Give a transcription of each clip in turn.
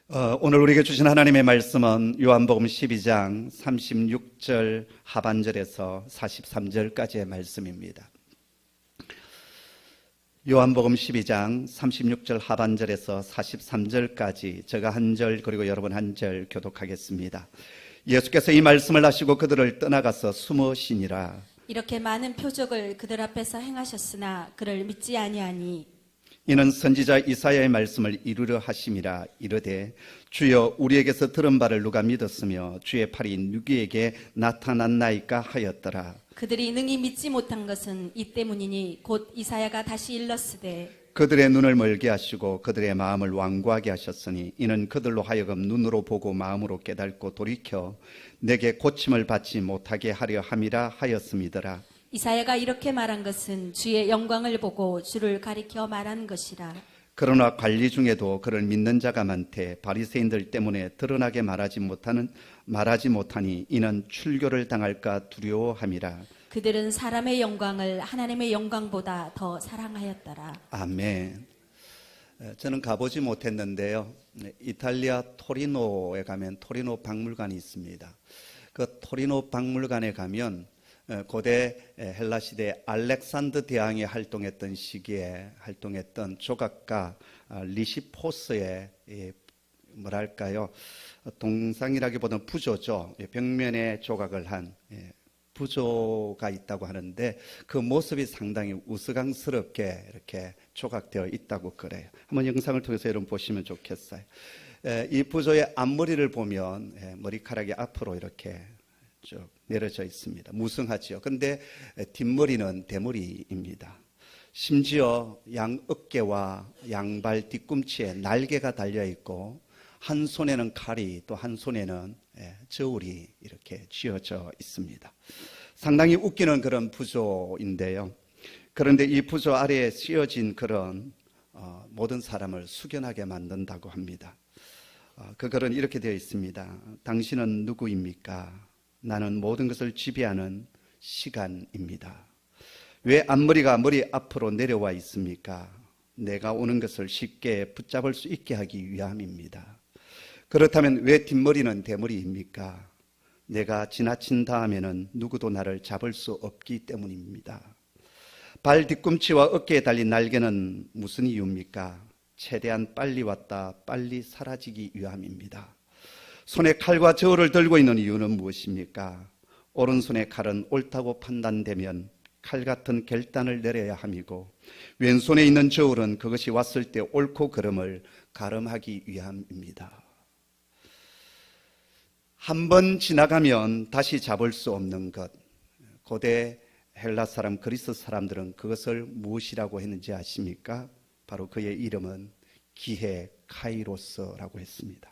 오늘 우리에게 주신 하나님의 말씀은 요한복음 12장 36절 하반절에서 43절까지의 말씀입니다. 요한복음 12장 36절 하반절에서 43절까지 제가 한 절 그리고 여러분 한 절 교독하겠습니다. 예수께서 이 말씀을 하시고 그들을 떠나가서 숨으시니라. 이렇게 많은 표적을 그들 앞에서 행하셨으나 그를 믿지 아니하니 이는 선지자 이사야의 말씀을 이루려 하심이라. 이르되 주여 우리에게서 들은 바를 누가 믿었으며 주의 팔이 누구에게 나타났나이까 하였더라. 그들이 능히 믿지 못한 것은 이 때문이니 곧 이사야가 다시 일렀으되 그들의 눈을 멀게 하시고 그들의 마음을 완고하게 하셨으니 이는 그들로 하여금 눈으로 보고 마음으로 깨닫고 돌이켜 내게 고침을 받지 못하게 하려 함이라 하였음이더라. 이사야가 이렇게 말한 것은 주의 영광을 보고 주를 가리켜 말한 것이라. 그러나 관리 중에도 그를 믿는 자가 많되 바리새인들 때문에 드러나게 말하지 못하니 이는 출교를 당할까 두려워함이라. 그들은 사람의 영광을 하나님의 영광보다 더 사랑하였더라. 아멘. 저는 가보지 못했는데요, 이탈리아 토리노에 가면 토리노 박물관이 있습니다. 그 토리노 박물관에 가면 고대 헬라 시대 알렉산더 대왕이 활동했던 시기에 활동했던 조각가 리시포스의 뭐랄까요, 동상이라기보다는 부조죠. 벽면에 조각을 한 부조가 있다고 하는데 그 모습이 상당히 우스꽝스럽게 이렇게 조각되어 있다고 그래요. 한번 영상을 통해서 여러분 보시면 좋겠어요. 이 부조의 앞머리를 보면 머리카락이 앞으로 이렇게 쭉 내려져 있습니다. 무성하죠. 그런데 뒷머리는 대머리입니다. 심지어 양 어깨와 양발 뒤꿈치에 날개가 달려 있고 한 손에는 칼이 또 한 손에는 저울이 이렇게 쥐어져 있습니다. 상당히 웃기는 그런 부조인데요. 그런데 이 부조 아래에 씌어진 글은 모든 사람을 숙연하게 만든다고 합니다. 그 글은 이렇게 되어 있습니다. 당신은 누구입니까? 나는 모든 것을 지배하는 시간입니다. 왜 앞머리가 머리 앞으로 내려와 있습니까? 내가 오는 것을 쉽게 붙잡을 수 있게 하기 위함입니다. 그렇다면 왜 뒷머리는 대머리입니까? 내가 지나친 다음에는 누구도 나를 잡을 수 없기 때문입니다. 발 뒤꿈치와 어깨에 달린 날개는 무슨 이유입니까? 최대한 빨리 왔다 빨리 사라지기 위함입니다. 손에 칼과 저울을 들고 있는 이유는 무엇입니까? 오른손의 칼은 옳다고 판단되면 칼 같은 결단을 내려야 함이고 왼손에 있는 저울은 그것이 왔을 때 옳고 그름을 가름하기 위함입니다. 한 번 지나가면 다시 잡을 수 없는 것. 고대 헬라 사람, 그리스 사람들은 그것을 무엇이라고 했는지 아십니까? 바로 그의 이름은 기해 카이로스라고 했습니다.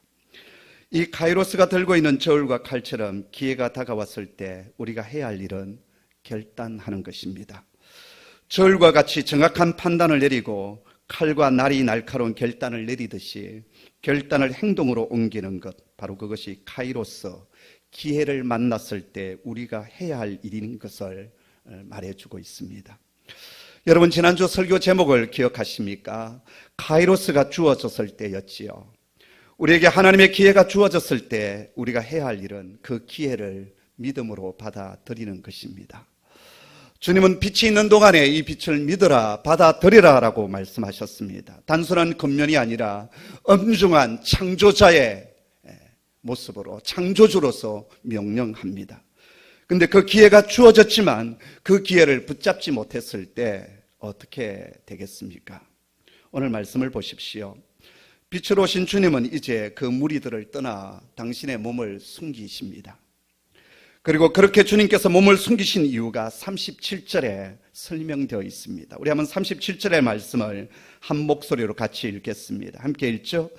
이 카이로스가 들고 있는 저울과 칼처럼 기회가 다가왔을 때 우리가 해야 할 일은 결단하는 것입니다. 저울과 같이 정확한 판단을 내리고 칼과 날이 날카로운 결단을 내리듯이 결단을 행동으로 옮기는 것, 바로 그것이 카이로스, 기회를 만났을 때 우리가 해야 할 일인 것을 말해주고 있습니다. 여러분, 지난주 설교 제목을 기억하십니까? 카이로스가 주어졌을 때였지요. 우리에게 하나님의 기회가 주어졌을 때 우리가 해야 할 일은 그 기회를 믿음으로 받아들이는 것입니다. 주님은 빛이 있는 동안에 이 빛을 믿으라, 받아들이라 라고 말씀하셨습니다. 단순한 겉면이 아니라 엄중한 창조자의 모습으로 창조주로서 명령합니다. 근데 그 기회가 주어졌지만 그 기회를 붙잡지 못했을 때 어떻게 되겠습니까? 오늘 말씀을 보십시오. 빛으로 오신 주님은 이제 그 무리들을 떠나 당신의 몸을 숨기십니다. 그리고 그렇게 주님께서 몸을 숨기신 이유가 37절에 설명되어 있습니다. 우리 한번 37절의 말씀을 한 목소리로 같이 읽겠습니다. 함께 읽죠?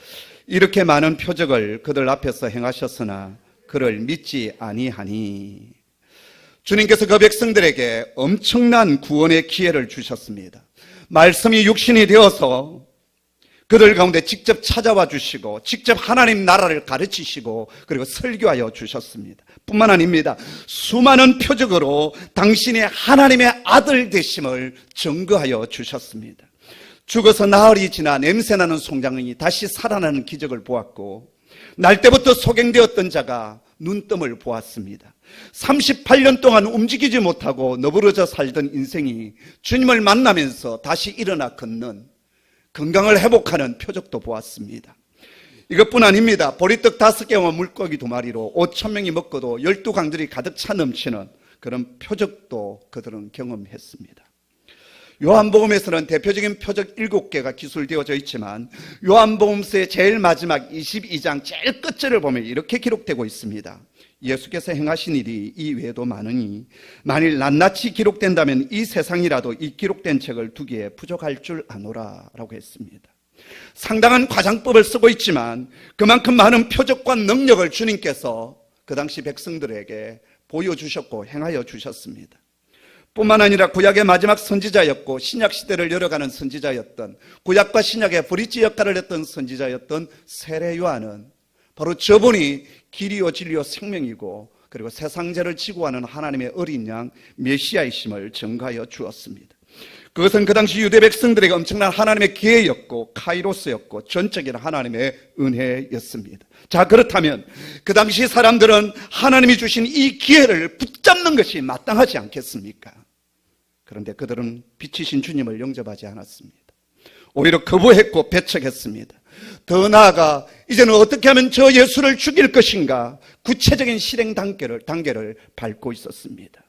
이렇게 많은 표적을 그들 앞에서 행하셨으나 그를 믿지 아니하니. 주님께서 그 백성들에게 엄청난 구원의 기회를 주셨습니다. 말씀이 육신이 되어서 그들 가운데 직접 찾아와 주시고 직접 하나님 나라를 가르치시고 그리고 설교하여 주셨습니다. 뿐만 아닙니다. 수많은 표적으로 당신의 하나님의 아들 되심을 증거하여 주셨습니다. 죽어서 나흘이 지나 냄새나는 송장이 다시 살아나는 기적을 보았고, 날 때부터 소경되었던 자가 눈뜸을 보았습니다. 38년 동안 움직이지 못하고 너부러져 살던 인생이 주님을 만나면서 다시 일어나 걷는, 건강을 회복하는 표적도 보았습니다. 이것뿐 아닙니다. 보리떡 5개와 물고기 2마리로 5,000명이 먹고도 12강들이 가득 차 넘치는 그런 표적도 그들은 경험했습니다. 요한복음에서는 대표적인 표적 7개가 기술되어져 있지만, 요한복음서의 제일 마지막 22장 제일 끝절을 보면 이렇게 기록되고 있습니다. 예수께서 행하신 일이 이 외에도 많으니 만일 낱낱이 기록된다면 이 세상이라도 이 기록된 책을 두기에 부족할 줄 아노라 라고 했습니다. 상당한 과장법을 쓰고 있지만 그만큼 많은 표적과 능력을 주님께서 그 당시 백성들에게 보여주셨고 행하여 주셨습니다. 뿐만 아니라 구약의 마지막 선지자였고 신약 시대를 열어가는 선지자였던, 구약과 신약의 브릿지 역할을 했던 선지자였던 세례 요한은 바로 저분이 길이요 진리요 생명이고, 그리고 세상 죄를 지고 가는 하나님의 어린 양 메시아이심을 증거하여 주었습니다. 그것은 그 당시 유대 백성들에게 엄청난 하나님의 기회였고 카이로스였고 전적인 하나님의 은혜였습니다. 자, 그렇다면 그 당시 사람들은 하나님이 주신 이 기회를 붙잡는 것이 마땅하지 않겠습니까? 그런데 그들은 빛이신 주님을 영접하지 않았습니다. 오히려 거부했고 배척했습니다. 더나아가 이제는 어떻게 하면 저 예수를 죽일 것인가, 구체적인 실행 단계를 밟고 있었습니다.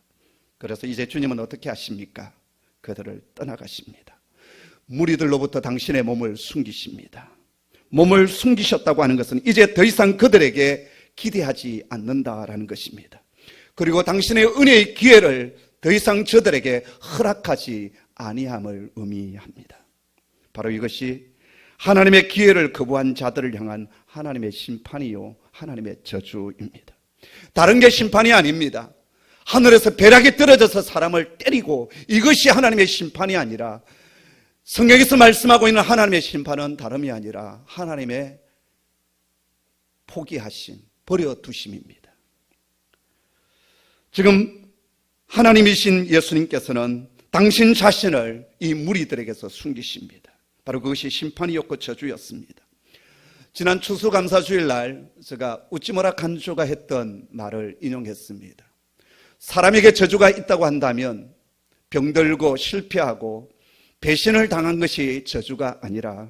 그래서 이제 주님은 어떻게 하십니까? 그들을 떠나가십니다. 무리들로부터 당신의 몸을 숨기십니다. 몸을 숨기셨다고 하는 것은 이제 더 이상 그들에게 기대하지 않는다라는 것입니다. 그리고 당신의 은혜의 기회를 더 이상 저들에게 허락하지 아니함을 의미합니다. 바로 이것이 하나님의 기회를 거부한 자들을 향한 하나님의 심판이요 하나님의 저주입니다. 다른 게 심판이 아닙니다. 하늘에서 벼락이 떨어져서 사람을 때리고 이것이 하나님의 심판이 아니라, 성경에서 말씀하고 있는 하나님의 심판은 다름이 아니라 하나님의 포기하심, 버려두심입니다. 지금 하나님이신 예수님께서는 당신 자신을 이 무리들에게서 숨기십니다. 바로 그것이 심판이었고 저주였습니다. 지난 추수감사주일날 제가 웃지마라 간주가 했던 말을 인용했습니다. 사람에게 저주가 있다고 한다면 병들고 실패하고 배신을 당한 것이 저주가 아니라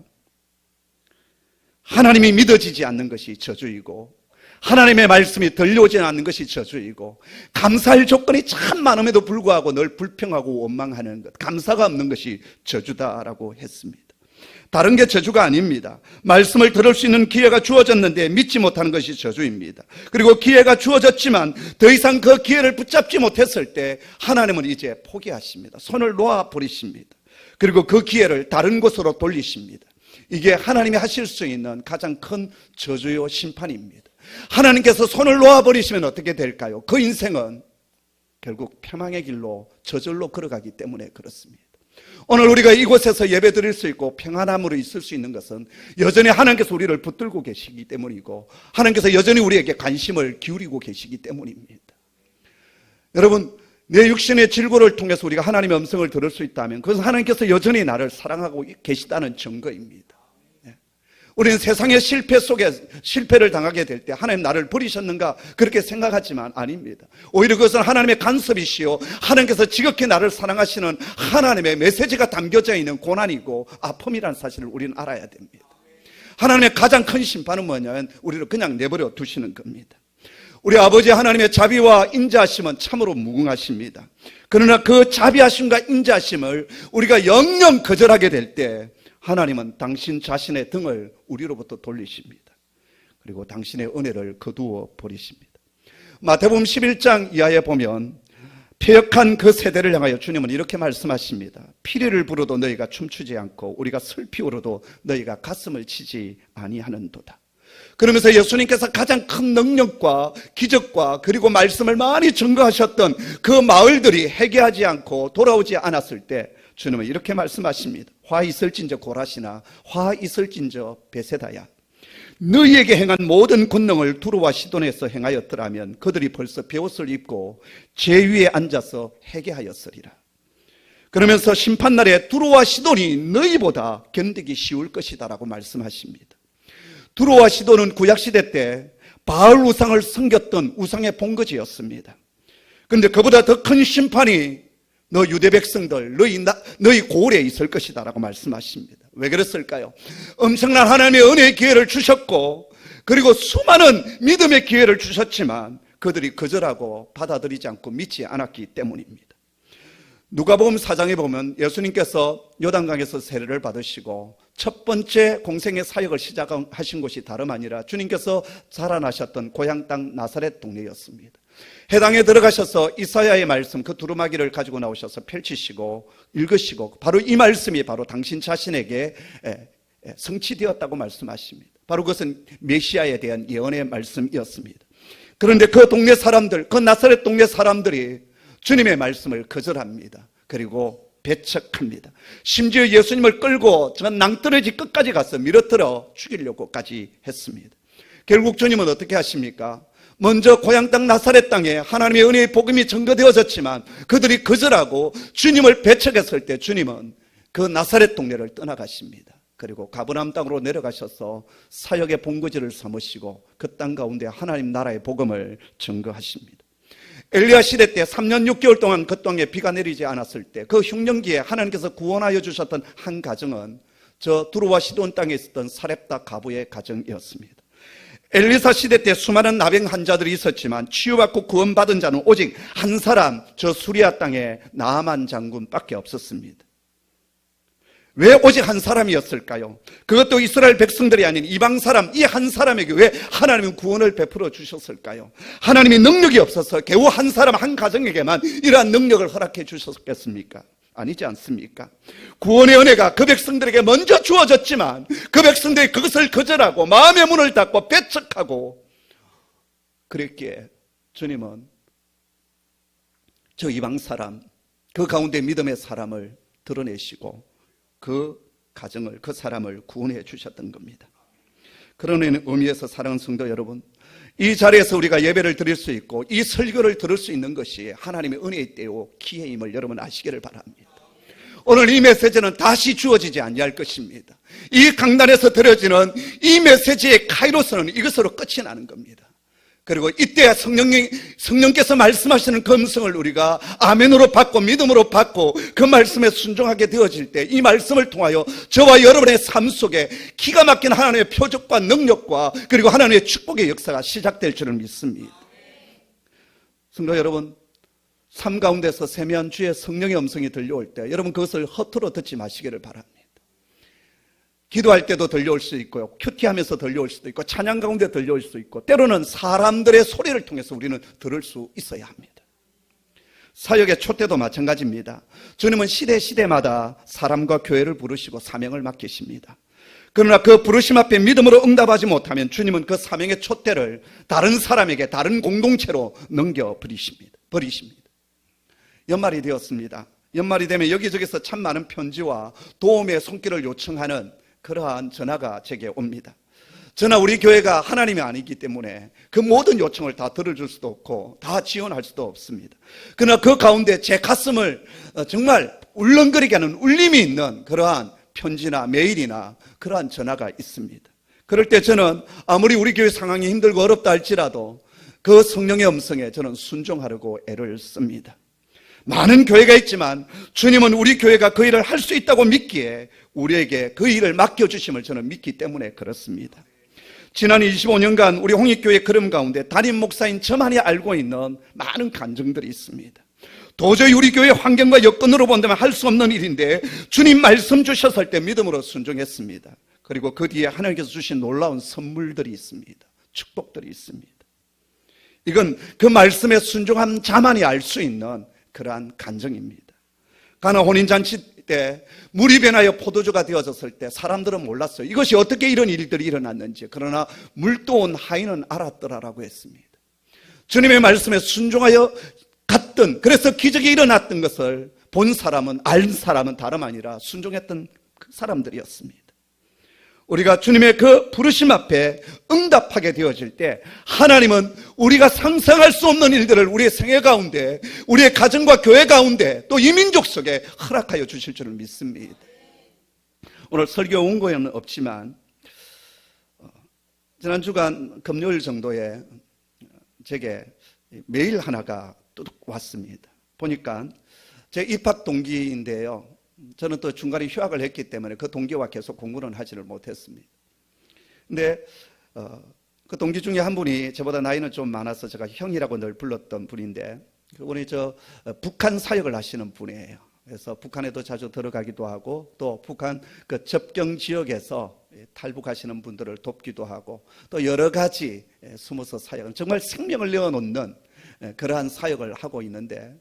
하나님이 믿어지지 않는 것이 저주이고, 하나님의 말씀이 들려오지 않는 것이 저주이고, 감사할 조건이 참 많음에도 불구하고 늘 불평하고 원망하는 것, 감사가 없는 것이 저주다라고 했습니다. 다른 게 저주가 아닙니다. 말씀을 들을 수 있는 기회가 주어졌는데 믿지 못하는 것이 저주입니다. 그리고 기회가 주어졌지만 더 이상 그 기회를 붙잡지 못했을 때 하나님은 이제 포기하십니다. 손을 놓아버리십니다. 그리고 그 기회를 다른 곳으로 돌리십니다. 이게 하나님이 하실 수 있는 가장 큰 저주요 심판입니다. 하나님께서 손을 놓아버리시면 어떻게 될까요? 그 인생은 결국 패망의 길로 저절로 걸어가기 때문에 그렇습니다. 오늘 우리가 이곳에서 예배 드릴 수 있고 평안함으로 있을 수 있는 것은 여전히 하나님께서 우리를 붙들고 계시기 때문이고, 하나님께서 여전히 우리에게 관심을 기울이고 계시기 때문입니다. 여러분, 내 육신의 질고를 통해서 우리가 하나님의 음성을 들을 수 있다면 그것은 하나님께서 여전히 나를 사랑하고 계시다는 증거입니다. 우리는 세상의 실패 속에 실패를 당하게 될 때 하나님 나를 버리셨는가 그렇게 생각하지만 아닙니다. 오히려 그것은 하나님의 간섭이시요 하나님께서 지극히 나를 사랑하시는 하나님의 메시지가 담겨져 있는 고난이고 아픔이라는 사실을 우리는 알아야 됩니다. 하나님의 가장 큰 심판은 뭐냐면 우리를 그냥 내버려 두시는 겁니다. 우리 아버지 하나님의 자비와 인자하심은 참으로 무궁하십니다. 그러나 그 자비하심과 인자하심을 우리가 영영 거절하게 될 때 하나님은 당신 자신의 등을 우리로부터 돌리십니다. 그리고 당신의 은혜를 거두어 버리십니다. 마태복음 11장 이하에 보면 패역한 그 세대를 향하여 주님은 이렇게 말씀하십니다. 피리를 불어도 너희가 춤추지 않고 우리가 슬피 울어도 너희가 가슴을 치지 아니하는도다. 그러면서 예수님께서 가장 큰 능력과 기적과 그리고 말씀을 많이 증거하셨던 그 마을들이 회개하지 않고 돌아오지 않았을 때 주님은 이렇게 말씀하십니다. 화 있을진저 고라시나 화 있을진저 베세다야. 너희에게 행한 모든 권능을 두로와 시돈에서 행하였더라면 그들이 벌써 베옷을 입고 제 위에 앉아서 회개하였으리라. 그러면서 심판날에 두로와 시돈이 너희보다 견디기 쉬울 것이다 라고 말씀하십니다. 두로와 시돈은 구약시대 때 바알 우상을 섬겼던 우상의 본거지였습니다. 그런데 그보다 더 큰 심판이 너 유대 백성들, 너희 고을에 있을 것이다 라고 말씀하십니다. 왜 그랬을까요? 엄청난 하나님의 은혜의 기회를 주셨고, 그리고 수많은 믿음의 기회를 주셨지만 그들이 거절하고 받아들이지 않고 믿지 않았기 때문입니다. 누가복음 4장에 보면 예수님께서 요단강에서 세례를 받으시고 첫 번째 공생의 사역을 시작하신 곳이 다름 아니라 주님께서 자라나셨던 고향 땅 나사렛 동네였습니다. 해당에 들어가셔서 이사야의 말씀 그 두루마기를 가지고 나오셔서 펼치시고 읽으시고 바로 이 말씀이 바로 당신 자신에게 성취되었다고 말씀하십니다. 바로 그것은 메시아에 대한 예언의 말씀이었습니다. 그런데 그 동네 사람들, 그 나사렛 동네 사람들이 주님의 말씀을 거절합니다. 그리고 배척합니다. 심지어 예수님을 끌고 저 낭떠러지 끝까지 가서 밀어뜨려 죽이려고까지 했습니다. 결국 주님은 어떻게 하십니까? 먼저 고향 땅 나사렛 땅에 하나님의 은혜의 복음이 전거되어졌지만 그들이 거절하고 주님을 배척했을 때 주님은 그 나사렛 동네를 떠나가십니다. 그리고 가버나움 땅으로 내려가셔서 사역의 본거지를 삼으시고 그 땅 가운데 하나님 나라의 복음을 전거하십니다. 엘리야 시대 때 3년 6개월 동안 그 땅에 비가 내리지 않았을 때 그 흉년기에 하나님께서 구원하여 주셨던 한 가정은 저 두로와 시돈 땅에 있었던 사렙다 가부의 가정이었습니다. 엘리사 시대 때 수많은 나병 환자들이 있었지만 치유받고 구원받은 자는 오직 한 사람, 저 수리아 땅에 나아만 장군밖에 없었습니다. 왜 오직 한 사람이었을까요? 그것도 이스라엘 백성들이 아닌 이방 사람, 이 한 사람에게 왜 하나님은 구원을 베풀어 주셨을까요? 하나님이 능력이 없어서 겨우 한 사람, 한 가정에게만 이러한 능력을 허락해 주셨겠습니까? 아니지 않습니까? 구원의 은혜가 그 백성들에게 먼저 주어졌지만 그 백성들이 그것을 거절하고 마음의 문을 닫고 배척하고 그랬기에 주님은 저 이방 사람, 그 가운데 믿음의 사람을 드러내시고 그 가정을, 그 사람을 구원해 주셨던 겁니다. 그런 의미에서 사랑하는 성도 여러분, 이 자리에서 우리가 예배를 드릴 수 있고 이 설교를 들을 수 있는 것이 하나님의 은혜의 때요 기회임을 여러분 아시기를 바랍니다. 오늘 이 메시지는 다시 주어지지 아니할 것입니다. 이 강단에서 드려지는 이 메시지의 카이로스는 이것으로 끝이 나는 겁니다. 그리고 이때 성령께서 말씀하시는 그 음성을 우리가 아멘으로 받고 믿음으로 받고 그 말씀에 순종하게 되어질 때 이 말씀을 통하여 저와 여러분의 삶 속에 기가 막힌 하나님의 표적과 능력과 그리고 하나님의 축복의 역사가 시작될 줄을 믿습니다. 성도 여러분, 삶 가운데서 세미한 주의 성령의 음성이 들려올 때 여러분 그것을 허투루 듣지 마시기를 바랍니다. 기도할 때도 들려올 수 있고요, 큐티하면서 들려올 수도 있고 찬양 가운데 들려올 수 있고 때로는 사람들의 소리를 통해서 우리는 들을 수 있어야 합니다. 사역의 촛대도 마찬가지입니다. 주님은 시대마다 사람과 교회를 부르시고 사명을 맡기십니다. 그러나 그 부르심 앞에 믿음으로 응답하지 못하면 주님은 그 사명의 촛대를 다른 사람에게, 다른 공동체로 넘겨버리십니다. 연말이 되었습니다. 연말이 되면 여기저기서 참 많은 편지와 도움의 손길을 요청하는 그러한 전화가 제게 옵니다. 저나 우리 교회가 하나님이 아니기 때문에 그 모든 요청을 다 들어줄 수도 없고 다 지원할 수도 없습니다. 그러나 그 가운데 제 가슴을 정말 울렁거리게 하는 울림이 있는 그러한 편지나 메일이나 그러한 전화가 있습니다. 그럴 때 저는 아무리 우리 교회 상황이 힘들고 어렵다 할지라도 그 성령의 음성에 저는 순종하려고 애를 씁니다. 많은 교회가 있지만 주님은 우리 교회가 그 일을 할 수 있다고 믿기에 우리에게 그 일을 맡겨주심을 저는 믿기 때문에 그렇습니다. 지난 25년간 우리 홍익교회 걸음 가운데 담임 목사인 저만이 알고 있는 많은 간증들이 있습니다. 도저히 우리 교회 환경과 여건으로 본다면 할 수 없는 일인데 주님 말씀 주셨을 때 믿음으로 순종했습니다. 그리고 그 뒤에 하나님께서 주신 놀라운 선물들이 있습니다. 축복들이 있습니다. 이건 그 말씀에 순종한 자만이 알 수 있는 그러한 간증입니다. 가나 혼인잔치 때 물이 변하여 포도주가 되어졌을 때 사람들은 몰랐어요. 이것이 어떻게 이런 일들이 일어났는지. 그러나 물도 온 하인은 알았더라라고 했습니다. 주님의 말씀에 순종하여 갔던, 그래서 기적이 일어났던 것을 본 사람은, 알 사람은 다름 아니라 순종했던 그 사람들이었습니다. 우리가 주님의 그 부르심 앞에 응답하게 되어질 때 하나님은 우리가 상상할 수 없는 일들을 우리의 생애 가운데, 우리의 가정과 교회 가운데, 또 이민족 속에 허락하여 주실 줄을 믿습니다. 오늘 설교 원고에는 없지만 지난 주간 금요일 정도에 제게 메일 하나가 뚝 왔습니다. 보니까 제 입학 동기인데요, 저는 또 중간에 휴학을 했기 때문에 그 동기와 계속 공부는 하지를 못했습니다. 근데 그 동기 중에 한 분이 저보다 나이는 좀 많아서 제가 형이라고 늘 불렀던 분인데, 그분이 북한 사역을 하시는 분이에요. 그래서 북한에도 자주 들어가기도 하고, 또 북한 그 접경 지역에서 탈북하시는 분들을 돕기도 하고, 또 여러 가지 숨어서 사역을, 정말 생명을 내어놓는 그러한 사역을 하고 있는데,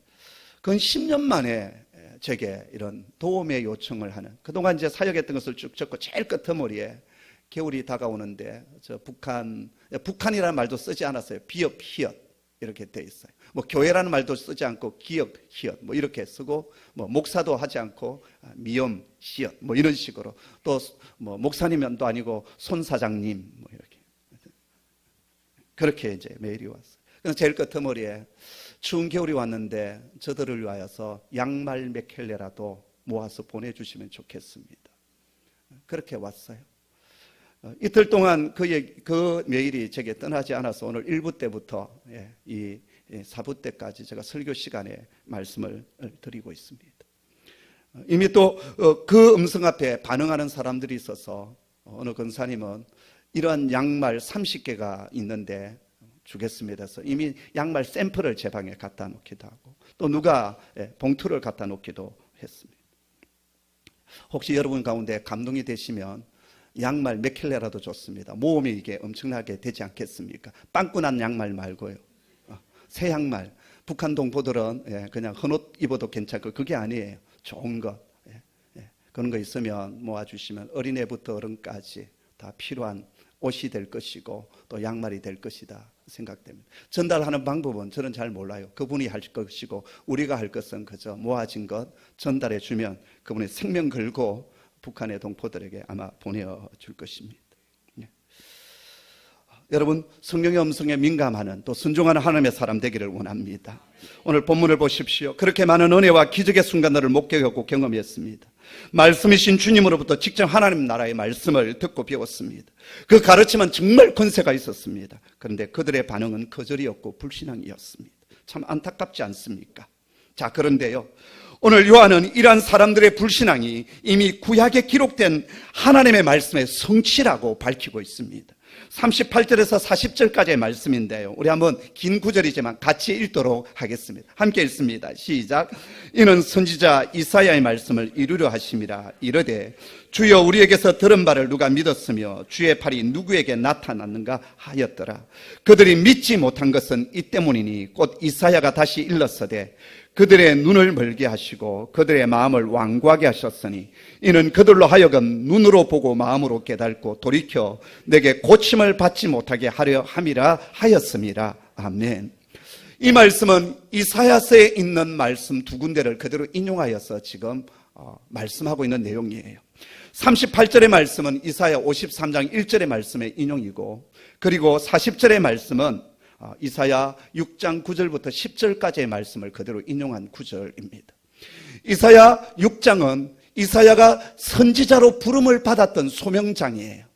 근 10년 만에 제게 이런 도움의 요청을 하는, 그동안 이제 사역했던 것을 쭉 적고 제일 끄트머리에 겨울이 다가오는데 북한이라는 말도 쓰지 않았어요. 비읍 히읗 이렇게 돼 있어요. 뭐 교회라는 말도 쓰지 않고 기역 히읗 뭐 이렇게 쓰고, 뭐 목사도 하지 않고 미음 시읒 뭐 이런 식으로, 또 뭐 목사님도 아니고 손 사장님 뭐 이렇게, 그렇게 이제 메일이 왔어요. 그래서 제일 끄트머리에 추운 겨울이 왔는데 저들을 위하여서 양말 몇 켤레라도 모아서 보내주시면 좋겠습니다. 그렇게 왔어요. 이틀 동안 그 메일이 제게 떠나지 않아서 오늘 1부 때부터 이 4부 때까지 제가 설교 시간에 말씀을 드리고 있습니다. 이미 또 그 음성 앞에 반응하는 사람들이 있어서 어느 권사님은 이러한 양말 30개가 있는데 주겠습니다 해서 이미 양말 샘플을 제 방에 갖다 놓기도 하고, 또 누가 봉투를 갖다 놓기도 했습니다. 혹시 여러분 가운데 감동이 되시면 양말 몇 켤레라도 좋습니다. 모험이 이게 엄청나게 되지 않겠습니까? 빵꾸난 양말 말고요, 새 양말. 북한 동포들은 그냥 헌옷 입어도 괜찮고 그게 아니에요. 좋은 것, 그런 거 있으면 모아주시면 어린애부터 어른까지 다 필요한 옷이 될 것이고 또 양말이 될 것이다 생각됩니다. 전달하는 방법은 저는 잘 몰라요. 그분이 할 것이고 우리가 할 것은 그저 모아진 것 전달해 주면 그분의 생명 걸고 북한의 동포들에게 아마 보내줄 것입니다. 여러분, 성령의 음성에 민감하는, 또 순종하는 하나님의 사람 되기를 원합니다. 오늘 본문을 보십시오. 그렇게 많은 은혜와 기적의 순간들을 목격하고 경험했습니다. 말씀이신 주님으로부터 직접 하나님 나라의 말씀을 듣고 배웠습니다. 그 가르침은 정말 권세가 있었습니다. 그런데 그들의 반응은 거절이었고 불신앙이었습니다. 참 안타깝지 않습니까? 자, 그런데요, 오늘 요한은 이러한 사람들의 불신앙이 이미 구약에 기록된 하나님의 말씀의 성취라고 밝히고 있습니다. 38절에서 40절까지의 말씀인데요, 우리 한번 긴 구절이지만 같이 읽도록 하겠습니다. 함께 읽습니다. 시작. 이는 선지자 이사야의 말씀을 이루려 하심이라. 이르되 주여 우리에게서 들은 바를 누가 믿었으며 주의 팔이 누구에게 나타났는가 하였더라. 그들이 믿지 못한 것은 이 때문이니 곧 이사야가 다시 일렀으되 그들의 눈을 멀게 하시고 그들의 마음을 완고하게 하셨으니 이는 그들로 하여금 눈으로 보고 마음으로 깨닫고 돌이켜 내게 고침을 받지 못하게 하려 함이라 하였음이라. 아멘. 이 말씀은 이사야서에 있는 말씀 두 군데를 그대로 인용하여서 지금 말씀하고 있는 내용이에요. 38절의 말씀은 이사야 53장 1절의 말씀의 인용이고, 그리고 40절의 말씀은 이사야 6장 9절부터 10절까지의 말씀을 그대로 인용한 구절입니다. 이사야 6장은 이사야가 선지자로 부름을 받았던 소명장이에요.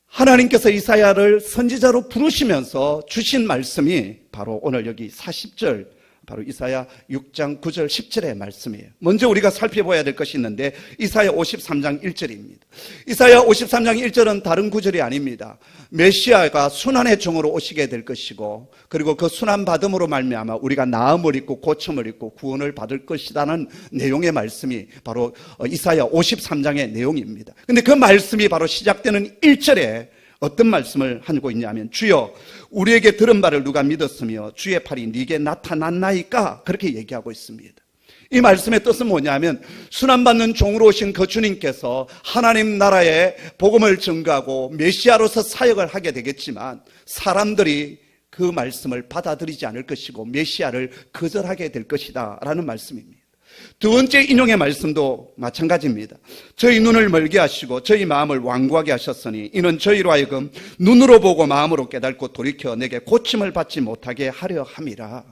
하나님께서 이사야를 선지자로 부르시면서 주신 말씀이 바로 오늘 여기 40절, 바로 이사야 6장 9절 10절의 말씀이에요. 먼저 우리가 살펴봐야 될 것이 있는데 이사야 53장 1절입니다. 이사야 53장 1절은 다른 구절이 아닙니다. 메시아가 순환의 종으로 오시게 될 것이고, 그리고 그 순환받음으로 말미암아 우리가 나음을 입고 고침을 입고 구원을 받을 것이라는 내용의 말씀이 바로 이사야 53장의 내용입니다. 그런데 그 말씀이 바로 시작되는 1절에 어떤 말씀을 하고 있냐면, 주여 우리에게 들은 바를 누가 믿었으며 주의 팔이 네게 나타났나이까, 그렇게 얘기하고 있습니다. 이 말씀의 뜻은 뭐냐면, 순환받는 종으로 오신 그 주님께서 하나님 나라의 복음을 전가하고 메시아로서 사역을 하게 되겠지만 사람들이 그 말씀을 받아들이지 않을 것이고 메시아를 거절하게 될 것이다 라는 말씀입니다. 두 번째 인용의 말씀도 마찬가지입니다. 저희 눈을 멀게 하시고 저희 마음을 완고하게 하셨으니 이는 저희로 하여금 눈으로 보고 마음으로 깨닫고 돌이켜 내게 고침을 받지 못하게 하려 함이라.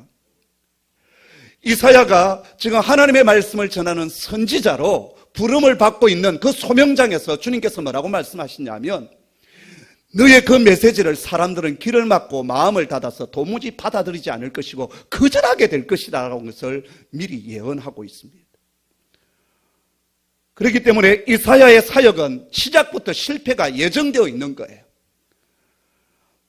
이사야가 지금 하나님의 말씀을 전하는 선지자로 부름을 받고 있는 그 소명장에서 주님께서 뭐라고 말씀하시냐면 너의 그 메시지를 사람들은 귀를 막고 마음을 닫아서 도무지 받아들이지 않을 것이고 거절하게 될 것이라는 것을 미리 예언하고 있습니다. 그렇기 때문에 이사야의 사역은 시작부터 실패가 예정되어 있는 거예요.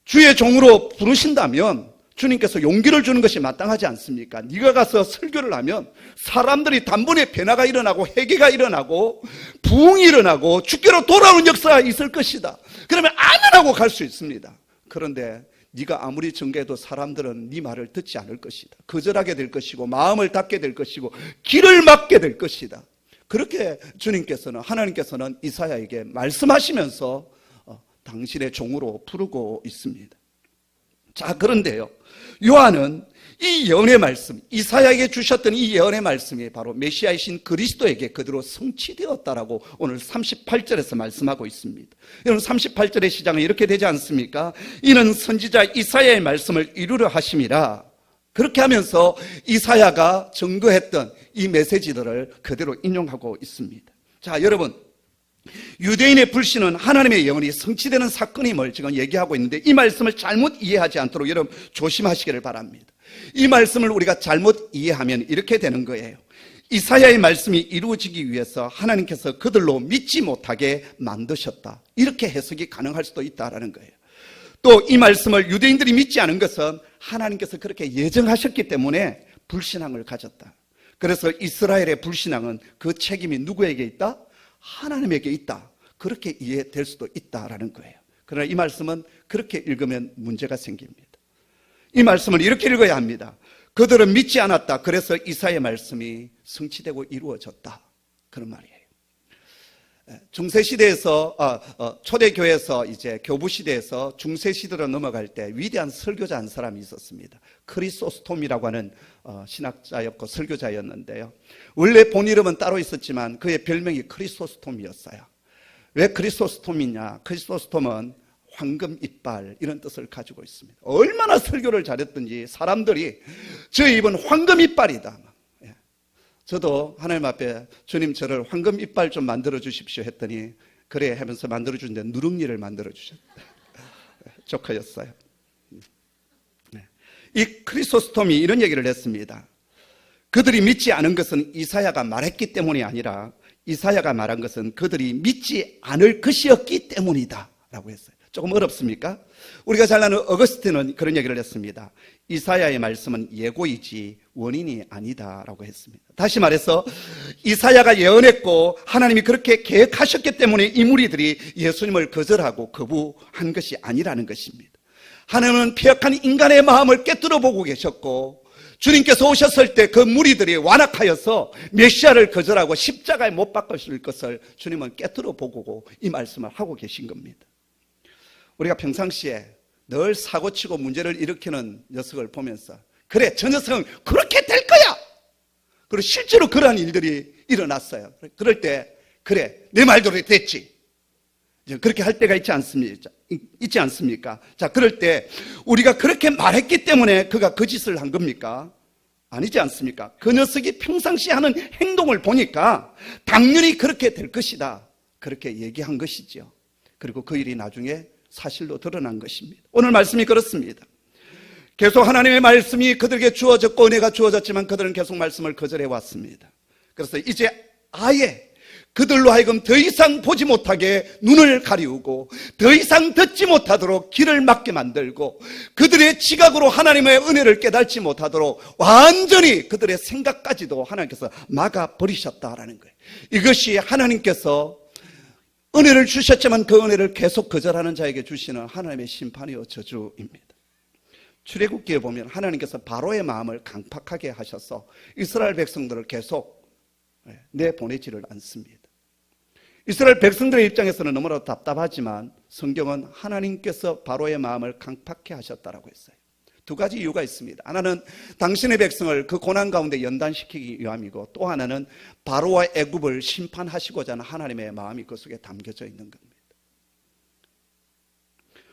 주의 종으로 부르신다면 주님께서 용기를 주는 것이 마땅하지 않습니까? 네가 가서 설교를 하면 사람들이 단번에 변화가 일어나고 회개가 일어나고 부흥이 일어나고 주께로 돌아오는 역사가 있을 것이다. 그러면 아멘하고 갈 수 있습니다. 그런데 네가 아무리 전개해도 사람들은 네 말을 듣지 않을 것이다. 거절하게 될 것이고 마음을 닫게 될 것이고 길을 막게 될 것이다. 그렇게 주님께서는 하나님께서는 이사야에게 말씀하시면서 당신의 종으로 부르고 있습니다. 자, 그런데요, 요한은 이 예언의 말씀, 이사야에게 주셨던 이 예언의 말씀이 바로 메시아이신 그리스도에게 그대로 성취되었다라고 오늘 38절에서 말씀하고 있습니다. 여러분 38절의 시작은 이렇게 되지 않습니까? 이는 선지자 이사야의 말씀을 이루려 하심이라. 그렇게 하면서 이사야가 증거했던 이 메시지들을 그대로 인용하고 있습니다. 자, 여러분, 유대인의 불신은 하나님의 예언이 성취되는 사건임을 지금 얘기하고 있는데 이 말씀을 잘못 이해하지 않도록 여러분 조심하시기를 바랍니다. 이 말씀을 우리가 잘못 이해하면 이렇게 되는 거예요. 이사야의 말씀이 이루어지기 위해서 하나님께서 그들로 믿지 못하게 만드셨다. 이렇게 해석이 가능할 수도 있다라는 거예요. 또 이 말씀을 유대인들이 믿지 않은 것은 하나님께서 그렇게 예정하셨기 때문에 불신앙을 가졌다. 그래서 이스라엘의 불신앙은 그 책임이 누구에게 있다? 하나님에게 있다. 그렇게 이해될 수도 있다라는 거예요. 그러나 이 말씀은 그렇게 읽으면 문제가 생깁니다. 이 말씀을 이렇게 읽어야 합니다. 그들은 믿지 않았다. 그래서 이사야의 말씀이 성취되고 이루어졌다. 그런 말이에요. 중세시대에서 초대교회에서 이제 교부시대에서 중세시대로 넘어갈 때 위대한 설교자 한 사람이 있었습니다. 크리소스톰이라고 하는 신학자였고 설교자였는데요. 원래 본 이름은 따로 있었지만 그의 별명이 크리소스톰이었어요. 왜 크리소스톰이냐? 크리소스톰은 황금 이빨 이런 뜻을 가지고 있습니다. 얼마나 설교를 잘했든지 사람들이 저 입은 황금 이빨이다. 저도 하나님 앞에 주님 저를 황금 이빨 좀 만들어 주십시오 했더니 그래 하면서 만들어 주는데 누룽이를 만들어 주셨다. 조카였어요. 이 크리소스톰이 이런 얘기를 했습니다. 그들이 믿지 않은 것은 이사야가 말했기 때문이 아니라 이사야가 말한 것은 그들이 믿지 않을 것이었기 때문이다 라고 했어요. 조금 어렵습니까? 우리가 잘 아는 어거스틴은 그런 얘기를 했습니다. 이사야의 말씀은 예고이지 원인이 아니다라고 했습니다. 다시 말해서 이사야가 예언했고 하나님이 그렇게 계획하셨기 때문에 이 무리들이 예수님을 거절하고 거부한 것이 아니라는 것입니다. 하나님은 폐역한 인간의 마음을 깨뜨려 보고 계셨고 주님께서 오셨을 때 그 무리들이 완악하여서 메시아를 거절하고 십자가에 못 박으실 것을 주님은 깨뜨려 보고 이 말씀을 하고 계신 겁니다. 우리가 평상시에 늘 사고치고 문제를 일으키는 녀석을 보면서 그래 저 녀석은 그렇게 될 거야. 그리고 실제로 그러한 일들이 일어났어요. 그럴 때 그래 내 말대로 됐지. 그렇게 할 때가 있지 않습니까? 자, 그럴 때 우리가 그렇게 말했기 때문에 그가 그 짓을 한 겁니까? 아니지 않습니까? 그 녀석이 평상시에 하는 행동을 보니까 당연히 그렇게 될 것이다. 그렇게 얘기한 것이죠. 그리고 그 일이 나중에 사실로 드러난 것입니다. 오늘 말씀이 그렇습니다. 계속 하나님의 말씀이 그들에게 주어졌고 은혜가 주어졌지만 그들은 계속 말씀을 거절해 왔습니다. 그래서 이제 아예 그들로 하여금 더 이상 보지 못하게 눈을 가리우고 더 이상 듣지 못하도록 귀를 막게 만들고 그들의 지각으로 하나님의 은혜를 깨닫지 못하도록 완전히 그들의 생각까지도 하나님께서 막아버리셨다라는 거예요. 이것이 하나님께서 은혜를 주셨지만 그 은혜를 계속 거절하는 자에게 주시는 하나님의 심판이요 저주입니다. 출애굽기에 보면 하나님께서 바로의 마음을 강팍하게 하셔서 이스라엘 백성들을 계속 내보내지를 않습니다. 이스라엘 백성들의 입장에서는 너무나 답답하지만 성경은 하나님께서 바로의 마음을 강팍해 하셨다라고 했어요. 두 가지 이유가 있습니다. 하나는 당신의 백성을 그 고난 가운데 연단시키기 위함이고, 또 하나는 바로와 애굽을 심판하시고자 하는 하나님의 마음이 그 속에 담겨져 있는 겁니다.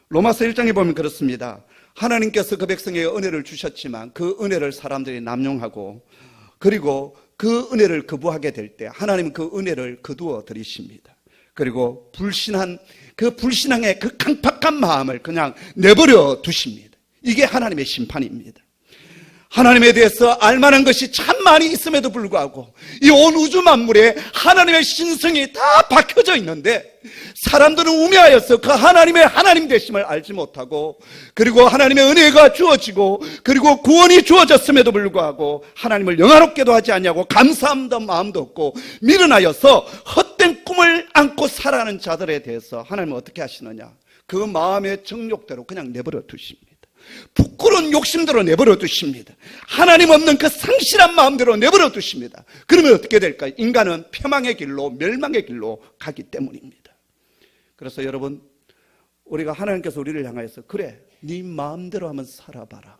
로마서 1장에 보면 그렇습니다. 하나님께서 그 백성에게 은혜를 주셨지만 그 은혜를 사람들이 남용하고, 그리고 그 은혜를 거부하게 될 때 하나님은 그 은혜를 거두어 들이십니다. 그리고 그 불신앙의 그 강팍한 마음을 그냥 내버려 두십니다. 이게 하나님의 심판입니다. 하나님에 대해서 알만한 것이 참 많이 있음에도 불구하고 이 온 우주 만물에 하나님의 신성이 다 박혀져 있는데, 사람들은 우매하여서 그 하나님의 하나님 되심을 알지 못하고, 그리고 하나님의 은혜가 주어지고, 그리고 구원이 주어졌음에도 불구하고 하나님을 영화롭게도 하지 않냐고 감사함도 마음도 없고 미련하여서 헛된 꿈을 안고 살아가는 자들에 대해서 하나님은 어떻게 하시느냐, 그 마음의 정욕대로 그냥 내버려 두십니다. 부끄러운 욕심대로 내버려 두십니다. 하나님 없는 그 상실한 마음대로 내버려 두십니다. 그러면 어떻게 될까요? 인간은 폐망의 길로, 멸망의 길로 가기 때문입니다. 그래서 여러분, 우리가 하나님께서 우리를 향하여서 그래, 네 마음대로 한번 살아봐라,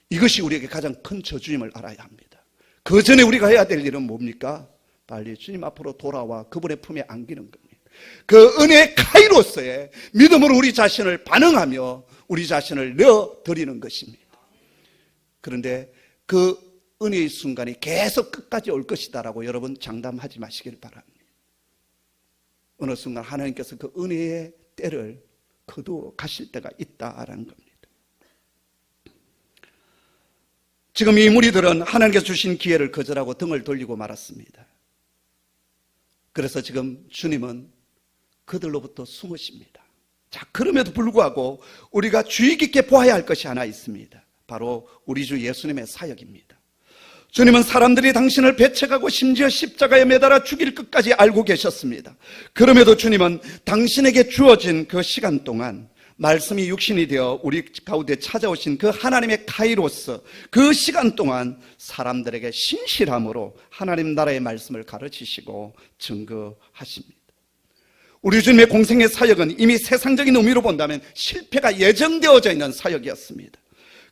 이것이 우리에게 가장 큰 저주임을 알아야 합니다. 그 전에 우리가 해야 될 일은 뭡니까? 빨리 주님 앞으로 돌아와 그분의 품에 안기는 겁니다. 그 은혜의 카이로스에 믿음으로 우리 자신을 반응하며 우리 자신을 내어드리는 것입니다. 그런데 그 은혜의 순간이 계속 끝까지 올 것이다라고 여러분 장담하지 마시길 바랍니다. 어느 순간 하나님께서 그 은혜의 때를 거두어 가실 때가 있다라는 겁니다. 지금 이 무리들은 하나님께서 주신 기회를 거절하고 등을 돌리고 말았습니다. 그래서 지금 주님은 그들로부터 숨으십니다. 자, 그럼에도 불구하고 우리가 주의 깊게 보아야 할 것이 하나 있습니다. 바로 우리 주 예수님의 사역입니다. 주님은 사람들이 당신을 배척하고 심지어 십자가에 매달아 죽일 것까지 알고 계셨습니다. 그럼에도 주님은 당신에게 주어진 그 시간 동안 말씀이 육신이 되어 우리 가운데 찾아오신 그 하나님의 카이로스, 그 시간 동안 사람들에게 신실함으로 하나님 나라의 말씀을 가르치시고 증거하십니다. 우리 주님의 공생의 사역은 이미 세상적인 의미로 본다면 실패가 예정되어져 있는 사역이었습니다.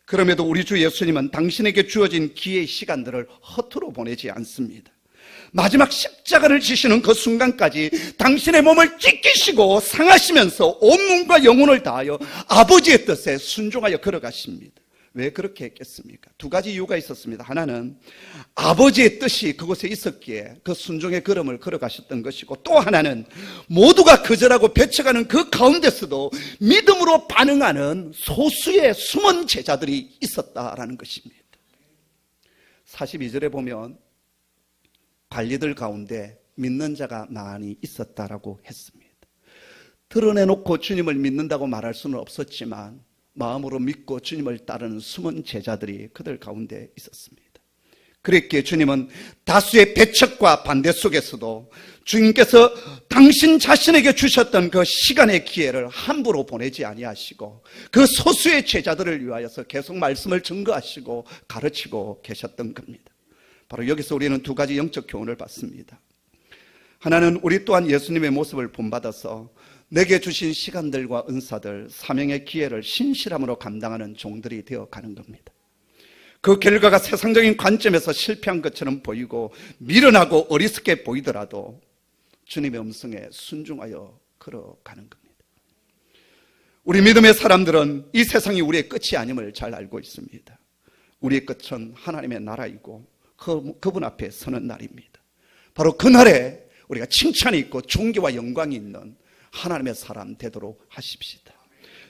그럼에도 우리 주 예수님은 당신에게 주어진 기회의 시간들을 허투루 보내지 않습니다. 마지막 십자가를 지시는 그 순간까지 당신의 몸을 찢기시고 상하시면서 온 몸과 영혼을 다하여 아버지의 뜻에 순종하여 걸어가십니다. 왜 그렇게 했겠습니까? 두 가지 이유가 있었습니다. 하나는 아버지의 뜻이 그곳에 있었기에 그 순종의 걸음을 걸어가셨던 것이고, 또 하나는 모두가 거절하고 배척하는 그 가운데서도 믿음으로 반응하는 소수의 숨은 제자들이 있었다라는 것입니다. 42절에 보면 관리들 가운데 믿는 자가 많이 있었다라고 했습니다. 드러내놓고 주님을 믿는다고 말할 수는 없었지만 마음으로 믿고 주님을 따르는 숨은 제자들이 그들 가운데 있었습니다. 그랬기에 주님은 다수의 배척과 반대 속에서도 주님께서 당신 자신에게 주셨던 그 시간의 기회를 함부로 보내지 아니하시고 그 소수의 제자들을 위하여서 계속 말씀을 증거하시고 가르치고 계셨던 겁니다. 바로 여기서 우리는 두 가지 영적 교훈을 받습니다. 하나는 우리 또한 예수님의 모습을 본받아서 내게 주신 시간들과 은사들, 사명의 기회를 신실함으로 감당하는 종들이 되어가는 겁니다. 그 결과가 세상적인 관점에서 실패한 것처럼 보이고 미련하고 어리석게 보이더라도 주님의 음성에 순종하여 걸어가는 겁니다. 우리 믿음의 사람들은 이 세상이 우리의 끝이 아님을 잘 알고 있습니다. 우리의 끝은 하나님의 나라이고 그분 앞에 서는 날입니다. 바로 그날에 우리가 칭찬이 있고 존귀와 영광이 있는 하나님의 사람 되도록 하십시다.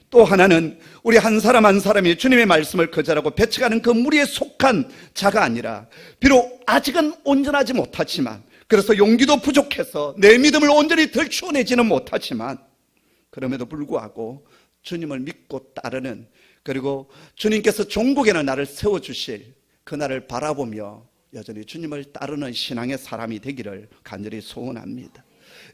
또 하나는 우리 한 사람 한 사람이 주님의 말씀을 거절하고 배척하는 그 무리에 속한 자가 아니라, 비록 아직은 온전하지 못하지만, 그래서 용기도 부족해서 내 믿음을 온전히 들추어내지는 못하지만, 그럼에도 불구하고 주님을 믿고 따르는, 그리고 주님께서 종국에는 나를 세워주실 그날을 바라보며 여전히 주님을 따르는 신앙의 사람이 되기를 간절히 소원합니다.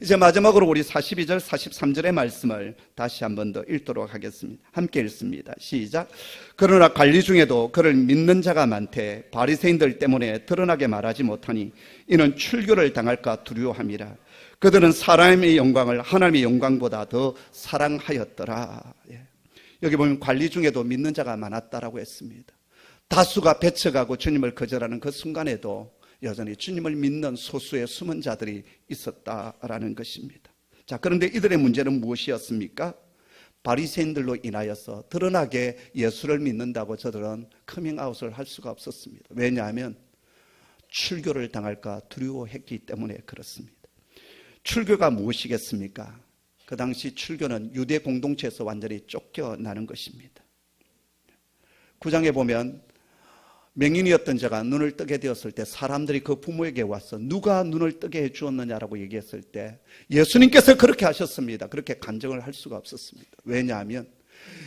이제 마지막으로 우리 42절, 43절의 말씀을 다시 한 번 더 읽도록 하겠습니다. 함께 읽습니다. 시작. 그러나 관리 중에도 그를 믿는 자가 많되 바리새인들 때문에 드러나게 말하지 못하니 이는 출교를 당할까 두려워함이라. 그들은 사람의 영광을 하나님의 영광보다 더 사랑하였더라. 여기 보면 관리 중에도 믿는 자가 많았다라고 했습니다. 다수가 배척하고 주님을 거절하는 그 순간에도 여전히 주님을 믿는 소수의 숨은 자들이 있었다라는 것입니다. 자, 그런데 이들의 문제는 무엇이었습니까? 바리새인들로 인하여서 드러나게 예수를 믿는다고 저들은 커밍아웃을 할 수가 없었습니다. 왜냐하면 출교를 당할까 두려워했기 때문에 그렇습니다. 출교가 무엇이겠습니까? 그 당시 출교는 유대 공동체에서 완전히 쫓겨나는 것입니다. 9장에 보면 맹인이었던 자가 눈을 뜨게 되었을 때 사람들이 그 부모에게 와서 누가 눈을 뜨게 해주었느냐라고 얘기했을 때 예수님께서 그렇게 하셨습니다. 그렇게 간증을 할 수가 없었습니다. 왜냐하면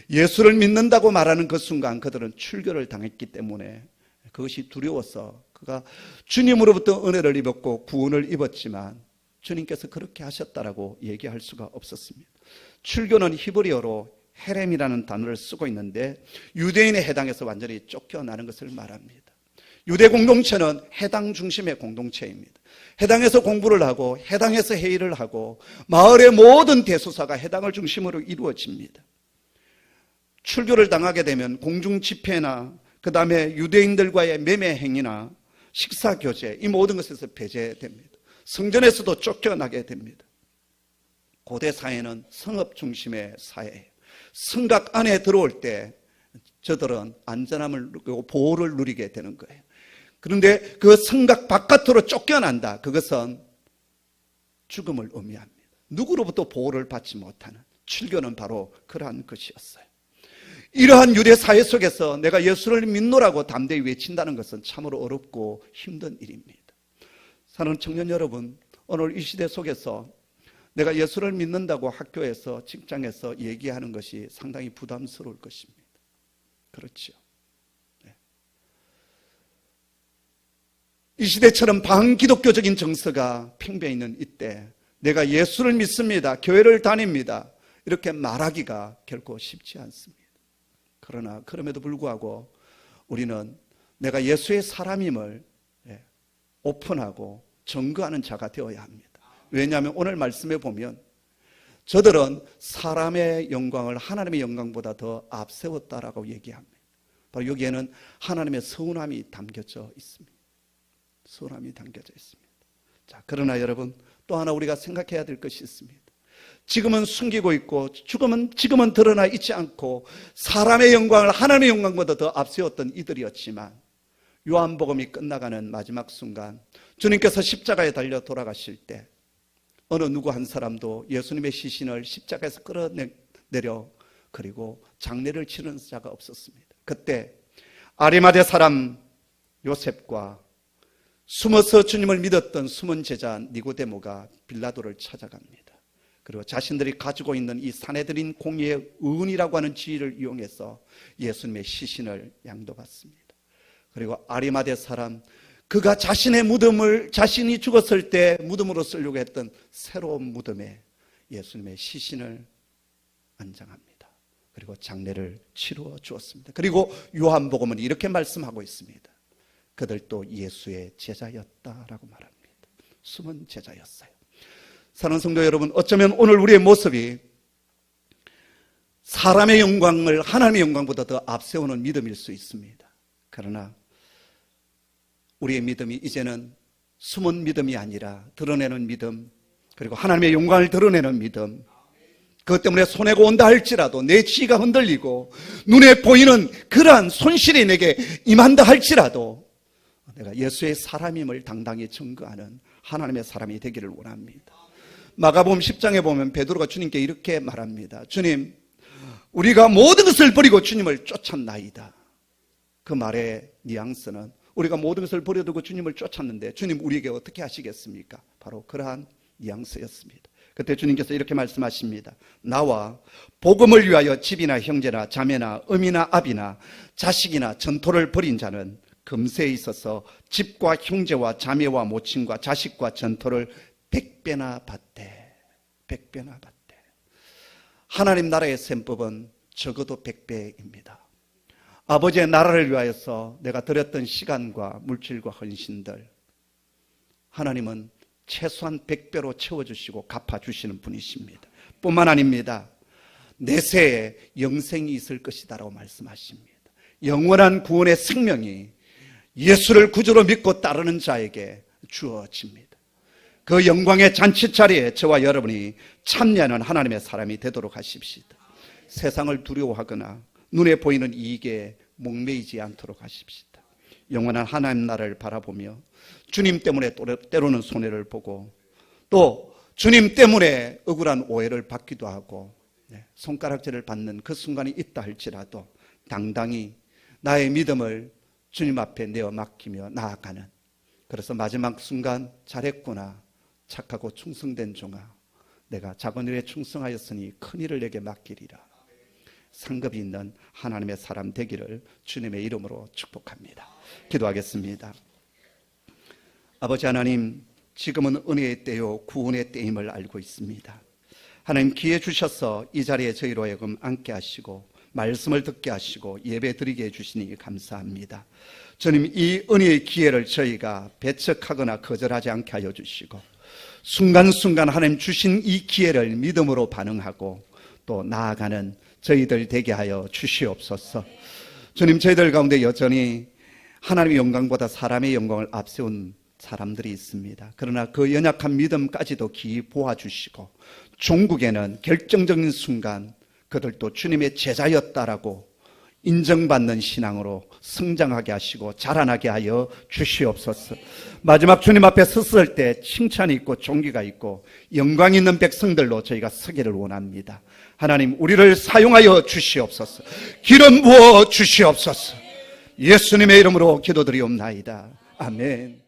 예수를 믿는다고 말하는 그 순간 그들은 출교를 당했기 때문에 그것이 두려워서 그가 주님으로부터 은혜를 입었고 구원을 입었지만 주님께서 그렇게 하셨다라고 얘기할 수가 없었습니다. 출교는 히브리어로 헤렘이라는 단어를 쓰고 있는데 유대인에 해당해서 완전히 쫓겨나는 것을 말합니다. 유대 공동체는 해당 중심의 공동체입니다. 해당에서 공부를 하고 해당에서 회의를 하고 마을의 모든 대소사가 해당을 중심으로 이루어집니다. 출교를 당하게 되면 공중 집회나 그 다음에 유대인들과의 매매 행위나 식사 교제 이 모든 것에서 배제됩니다. 성전에서도 쫓겨나게 됩니다. 고대 사회는 성읍 중심의 사회예요. 성곽 안에 들어올 때 저들은 안전함을 누리고 보호를 누리게 되는 거예요. 그런데 그 성곽 바깥으로 쫓겨난다. 그것은 죽음을 의미합니다. 누구로부터 보호를 받지 못하는 출교는 바로 그러한 것이었어요. 이러한 유대 사회 속에서 내가 예수를 믿노라고 담대히 외친다는 것은 참으로 어렵고 힘든 일입니다. 사는 청년 여러분, 오늘 이 시대 속에서 내가 예수를 믿는다고 학교에서 직장에서 얘기하는 것이 상당히 부담스러울 것입니다. 그렇죠. 네. 이 시대처럼 반기독교적인 정서가 팽배해 있는 이때 내가 예수를 믿습니다. 교회를 다닙니다. 이렇게 말하기가 결코 쉽지 않습니다. 그러나 그럼에도 불구하고 우리는 내가 예수의 사람임을 오픈하고 증거하는 자가 되어야 합니다. 왜냐하면 오늘 말씀에 보면 저들은 사람의 영광을 하나님의 영광보다 더 앞세웠다라고 얘기합니다. 바로 여기에는 하나님의 서운함이 담겨져 있습니다. 서운함이 담겨져 있습니다. 자, 그러나 여러분 또 하나 우리가 생각해야 될 것이 있습니다. 지금은 숨기고 있고 지금은 드러나 있지 않고 사람의 영광을 하나님의 영광보다 더 앞세웠던 이들이었지만 요한복음이 끝나가는 마지막 순간 주님께서 십자가에 달려 돌아가실 때 어느 누구 한 사람도 예수님의 시신을 십자가에서 끌어내려 그리고 장례를 치르는 자가 없었습니다. 그때 아리마대 사람 요셉과 숨어서 주님을 믿었던 숨은 제자 니고데모가 빌라도를 찾아갑니다. 그리고 자신들이 가지고 있는 이 사내들인 공의의 의은이라고 하는 지위를 이용해서 예수님의 시신을 양도받습니다. 그리고 아리마대 사람 그가 자신의 무덤을 자신이 죽었을 때 무덤으로 쓰려고 했던 새로운 무덤에 예수님의 시신을 안장합니다. 그리고 장례를 치루어 주었습니다. 그리고 요한복음은 이렇게 말씀하고 있습니다. 그들도 예수의 제자였다라고 말합니다. 숨은 제자였어요. 사랑하는 성도 여러분, 어쩌면 오늘 우리의 모습이 사람의 영광을 하나님의 영광보다 더 앞세우는 믿음일 수 있습니다. 그러나 우리의 믿음이 이제는 숨은 믿음이 아니라 드러내는 믿음, 그리고 하나님의 영광을 드러내는 믿음, 그것 때문에 손해가 온다 할지라도 내 지위가 흔들리고 눈에 보이는 그러한 손실이 내게 임한다 할지라도 내가 예수의 사람임을 당당히 증거하는 하나님의 사람이 되기를 원합니다. 마가복음 10장에 보면 베드로가 주님께 이렇게 말합니다. 주님, 우리가 모든 것을 버리고 주님을 쫓았나이다. 그 말의 뉘앙스는 우리가 모든 것을 버려두고 주님을 쫓았는데 주님 우리에게 어떻게 하시겠습니까? 바로 그러한 뉘앙스였습니다. 그때 주님께서 이렇게 말씀하십니다. 나와 복음을 위하여 집이나 형제나 자매나 어미나 아비나 자식이나 전토를 벌인 자는 금세에 있어서 집과 형제와 자매와 모친과 자식과 전토를 100배나 받되 100배나 받되. 하나님 나라의 셈법은 적어도 100배입니다. 아버지의 나라를 위하여서 내가 드렸던 시간과 물질과 헌신들 하나님은 최소한 100배로 채워주시고 갚아주시는 분이십니다. 뿐만 아닙니다. 내세에 영생이 있을 것이다라고 말씀하십니다. 영원한 구원의 생명이 예수를 구주로 믿고 따르는 자에게 주어집니다. 그 영광의 잔치자리에 저와 여러분이 참여하는 하나님의 사람이 되도록 하십시다. 세상을 두려워하거나 눈에 보이는 이익에 목매이지 않도록 하십시다. 영원한 하나님 나라를 바라보며 주님 때문에 때로는 손해를 보고 또 주님 때문에 억울한 오해를 받기도 하고 손가락질을 받는 그 순간이 있다 할지라도 당당히 나의 믿음을 주님 앞에 내어 맡기며 나아가는, 그래서 마지막 순간 잘했구나, 착하고 충성된 종아, 내가 작은 일에 충성하였으니 큰 일을 내게 맡기리라, 상급이 있는 하나님의 사람 되기를 주님의 이름으로 축복합니다. 기도하겠습니다. 아버지 하나님, 지금은 은혜의 때요 구원의 때임을 알고 있습니다. 하나님, 기회 주셔서 이 자리에 저희로 하여금 앉게 하시고 말씀을 듣게 하시고 예배 드리게 해주시니 감사합니다. 주님, 이 은혜의 기회를 저희가 배척하거나 거절하지 않게 하여 주시고 순간순간 하나님 주신 이 기회를 믿음으로 반응하고 또 나아가는 저희들 되게 하여 주시옵소서. 주님, 저희들 가운데 여전히 하나님의 영광보다 사람의 영광을 앞세운 사람들이 있습니다. 그러나 그 연약한 믿음까지도 기이 보아주시고 종국에는 결정적인 순간 그들도 주님의 제자였다라고 인정받는 신앙으로 성장하게 하시고 자라나게 하여 주시옵소서. 마지막 주님 앞에 섰을 때 칭찬이 있고 존귀가 있고 영광 있는 백성들로 저희가 서기를 원합니다. 하나님, 우리를 사용하여 주시옵소서. 기름 부어 주시옵소서. 예수님의 이름으로 기도드리옵나이다. 아멘.